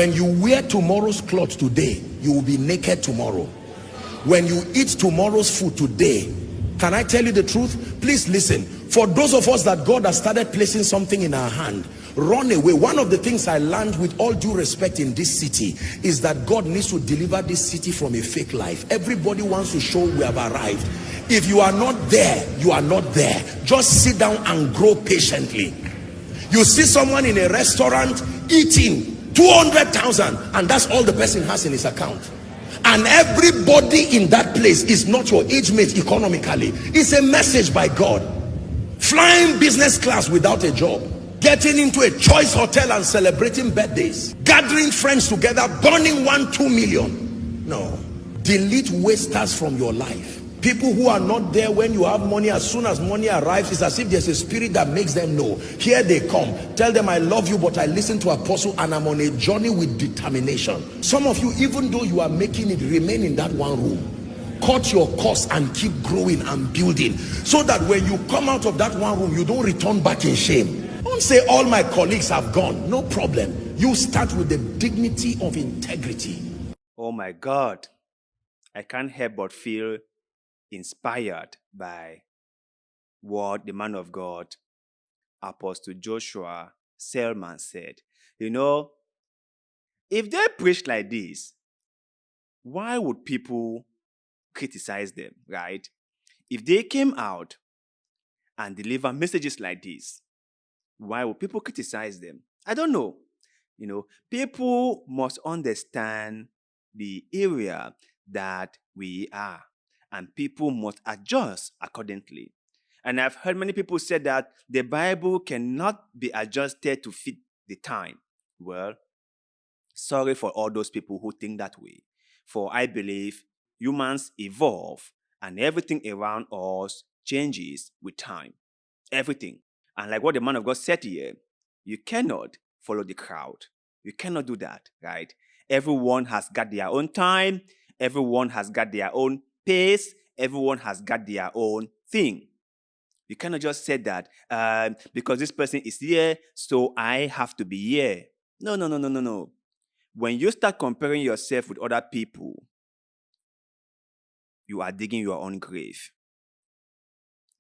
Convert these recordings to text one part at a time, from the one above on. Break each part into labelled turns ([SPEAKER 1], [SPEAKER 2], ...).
[SPEAKER 1] When you wear tomorrow's clothes today, you will be naked tomorrow. When you eat tomorrow's food today, can I tell you the truth? Please listen. For those of us that God has started placing something in our hand, run away. One of the things I learned, with all due respect, in this city is that God needs to deliver this city from a fake life. Everybody wants to show we have arrived. If you are not there, you are not there. Just sit down and grow patiently. You see someone in a restaurant eating 200,000 and that's all the person has in his account, and everybody in that place is not your age mate economically. It's a message by God. Flying business class without a job, getting into a choice hotel and celebrating birthdays, gathering friends together, burning 1-2 million. No, delete wasters from your life. People who are not there when you have money. As soon as money arrives, it's as if there's a spirit that makes them know. Here they come. Tell them, I love you, but I listen to Apostle and I'm on a journey with determination. Some of you, even though you are making it, remain in that one room. Cut your course and keep growing and building, so that when you come out of that one room, you don't return back in shame. Don't say all my colleagues have gone. No problem. You start with the dignity of integrity.
[SPEAKER 2] Oh my God, I can't help but feel inspired by what the man of God, Apostle Joshua Suleman, said. You know, if they preach like this, why would people criticize them, right? If they came out and deliver messages like this, why would people criticize them? I don't know. You know, people must understand the area that we are, and people must adjust accordingly. And I've heard many people say that the Bible cannot be adjusted to fit the time. Well, sorry for all those people who think that way. For I believe humans evolve and everything around us changes with time. Everything. And like what the man of God said here, you cannot follow the crowd. You cannot do that, right? Everyone has got their own time. Everyone has got their own pace. Everyone has got their own thing. You cannot just say that because this person is here, so I have to be here. No, no, no, no, no, no. When you start comparing yourself with other people, you are digging your own grave.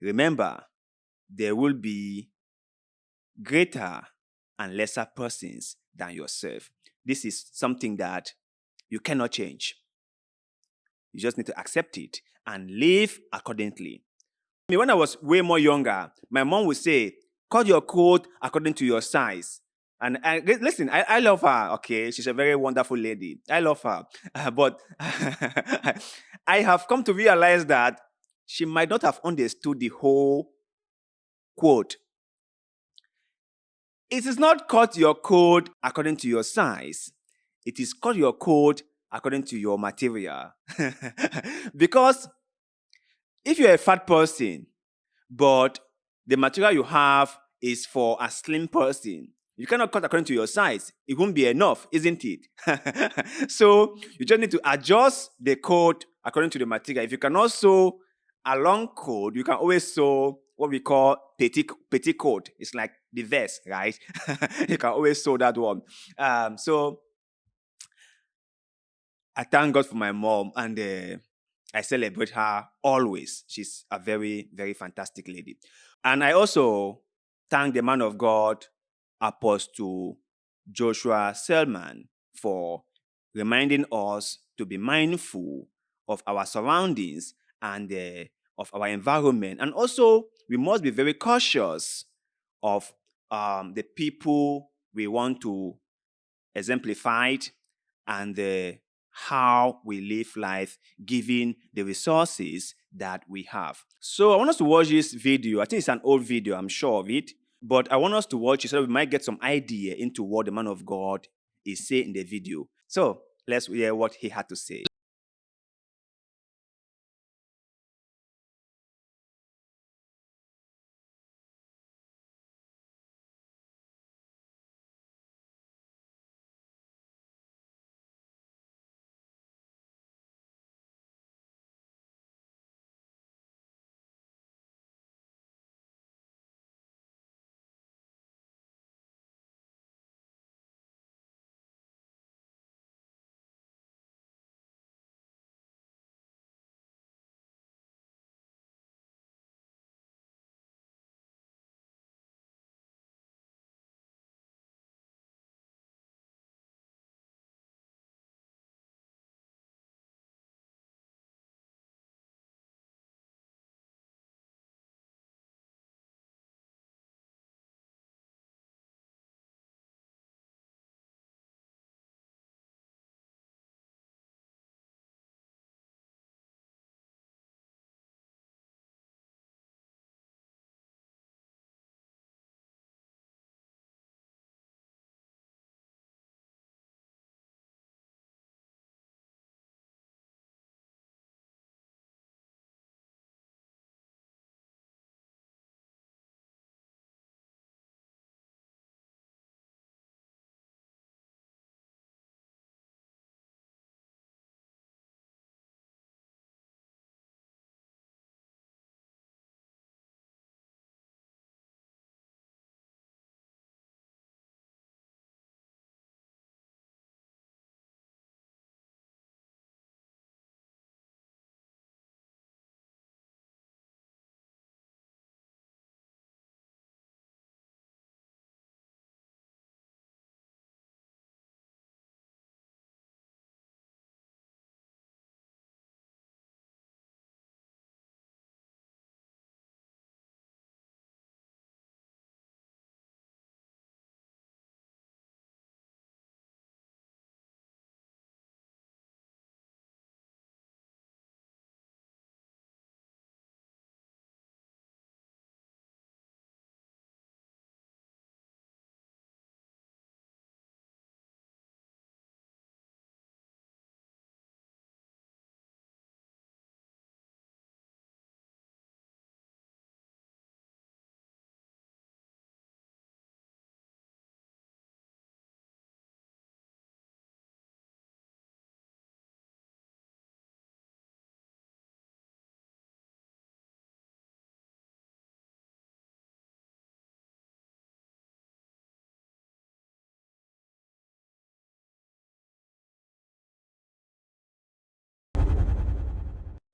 [SPEAKER 2] Remember, there will be greater and lesser persons than yourself. This is something that you cannot change. You just need to accept it and live accordingly. When I was way more younger, my mom would say, cut your coat according to your size. And listen, I love her, okay? She's a very wonderful lady. I love her. But I have come to realize that she might not have understood the whole quote. It is not cut your coat according to your size. It is cut your coat according to your material. Because if you're a fat person, but the material you have is for a slim person, you cannot cut according to your size. It won't be enough, isn't it? So you just need to adjust the coat according to the material. If you cannot sew a long coat, you can always sew what we call petit coat. It's like the vest, right? You can always sew that one. So I thank God for my mom, and I celebrate her always. She's a very, very fantastic lady. And I also thank the man of God, Apostle Joshua Suleman, for reminding us to be mindful of our surroundings and of our environment. And also, we must be very cautious of the people we want to exemplify and how we live life given the resources that we have. So I want us to watch this video. I think it's an old video, I'm sure of it. But I want us to watch it so that we might get some idea into what the man of God is saying in the video. So let's hear what he had to say.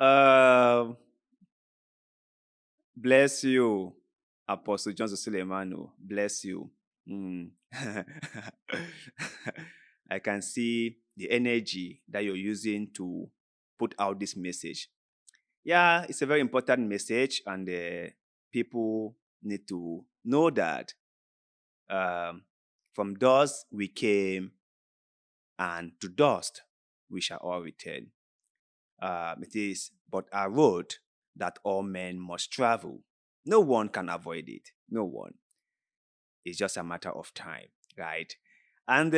[SPEAKER 2] Uh, bless you, Apostle Johnson Suleman. Bless you. Mm. I can see the energy that you're using to put out this message. Yeah, it's a very important message, and people need to know that from dust we came, and to dust we shall all return. It is but a road that all men must travel. No one can avoid it. No one. It's just a matter of time, right? And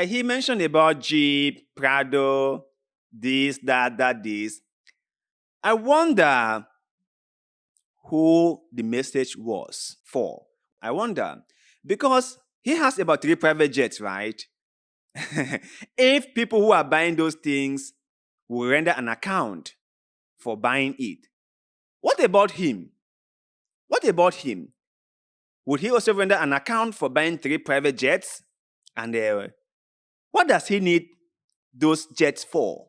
[SPEAKER 2] he mentioned about Jeep, Prado, this, that, this. I wonder who the message was for. I wonder. Because he has about 3 private jets, right? If people who are buying those things will render an account for buying it, what about him? What about him? Would he also render an account for buying 3 private jets? And what does he need those jets for?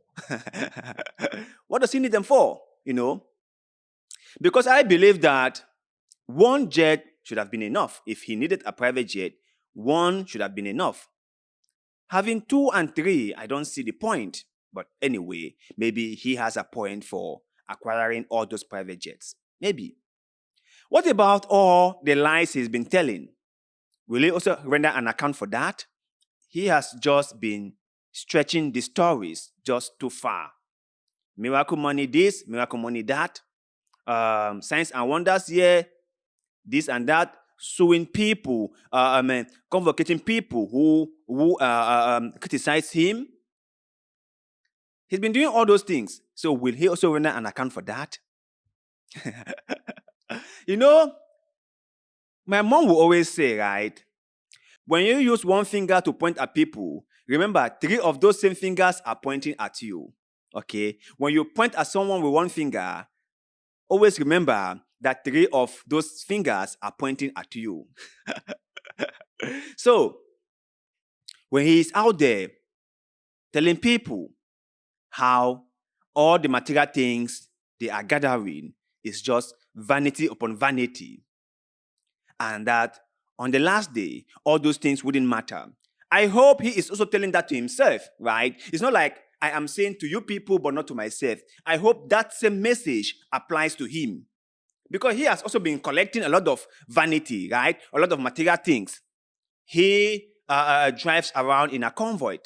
[SPEAKER 2] What does he need them for? You know? Because I believe that one jet should have been enough. If he needed a private jet, one should have been enough. Having 2 and 3, I don't see the point. But anyway, maybe he has a point for acquiring all those private jets. Maybe. What about all the lies he's been telling? Will he also render an account for that? He has just been stretching the stories just too far. Miracle money this, miracle money that. Signs and wonders here, this and that. Suing people, convocating people who criticize him. He's been doing all those things. So will he also render an account for that? You know, my mom will always say, right, when you use one finger to point at people, remember 3 of those same fingers are pointing at you. Okay? When you point at someone with one finger, always remember that 3 of those fingers are pointing at you. So, when he is out there telling people how all the material things they are gathering is just vanity upon vanity, and that on the last day, all those things wouldn't matter. I hope he is also telling that to himself, right? It's not like I am saying to you people, but not to myself. I hope that same message applies to him. Because he has also been collecting a lot of vanity, right? A lot of material things. He drives around in a convoy.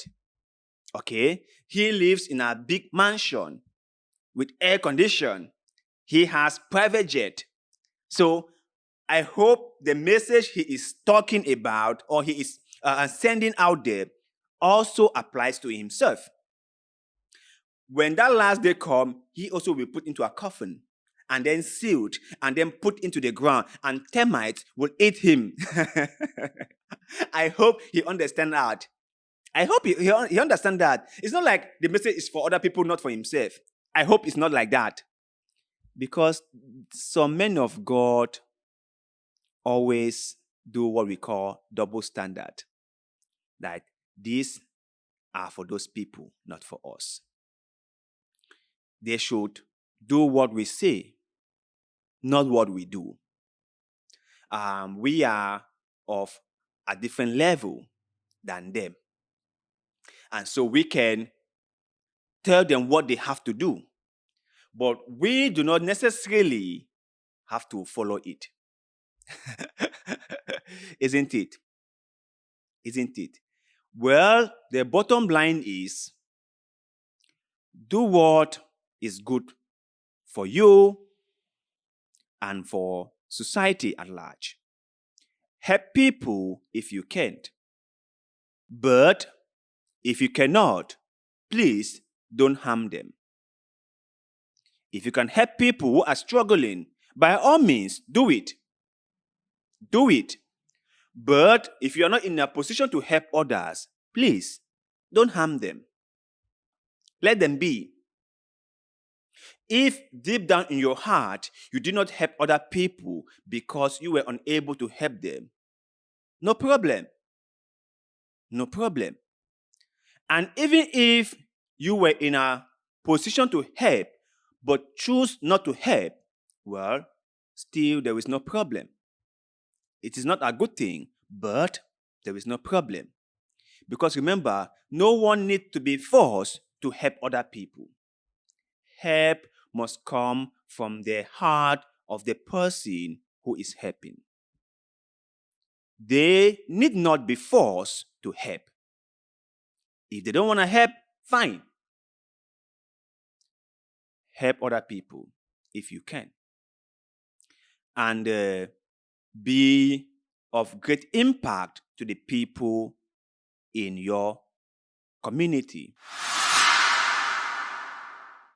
[SPEAKER 2] Okay? He lives in a big mansion with air condition. He has private jet. So I hope the message he is talking about or he is sending out there also applies to himself. When that last day comes, he also will put into a coffin and then sealed and then put into the ground, and termites will eat him. I hope he understands that. I hope he understands that. It's not like the message is for other people, not for himself. I hope it's not like that. Because some men of God always do what we call double standard. That these are for those people, not for us. They should do what we say, not what we do. We are of a different level than them. And so we can tell them what they have to do. But we do not necessarily have to follow it. Isn't it? Isn't it? Well, the bottom line is, do what is good for you and for society at large. Help people if you can't. But if you cannot, please don't harm them. If you can help people who are struggling, by all means, do it. Do it. But if you are not in a position to help others, please don't harm them. Let them be. If deep down in your heart you did not help other people because you were unable to help them, no problem. No problem. And even if you were in a position to help, but choose not to help, well, still there is no problem. It is not a good thing, but there is no problem. Because remember, no one needs to be forced to help other people. Help must come from the heart of the person who is helping. They need not be forced to help. If they don't want to help, fine. Help other people if you can. And be of great impact to the people in your community.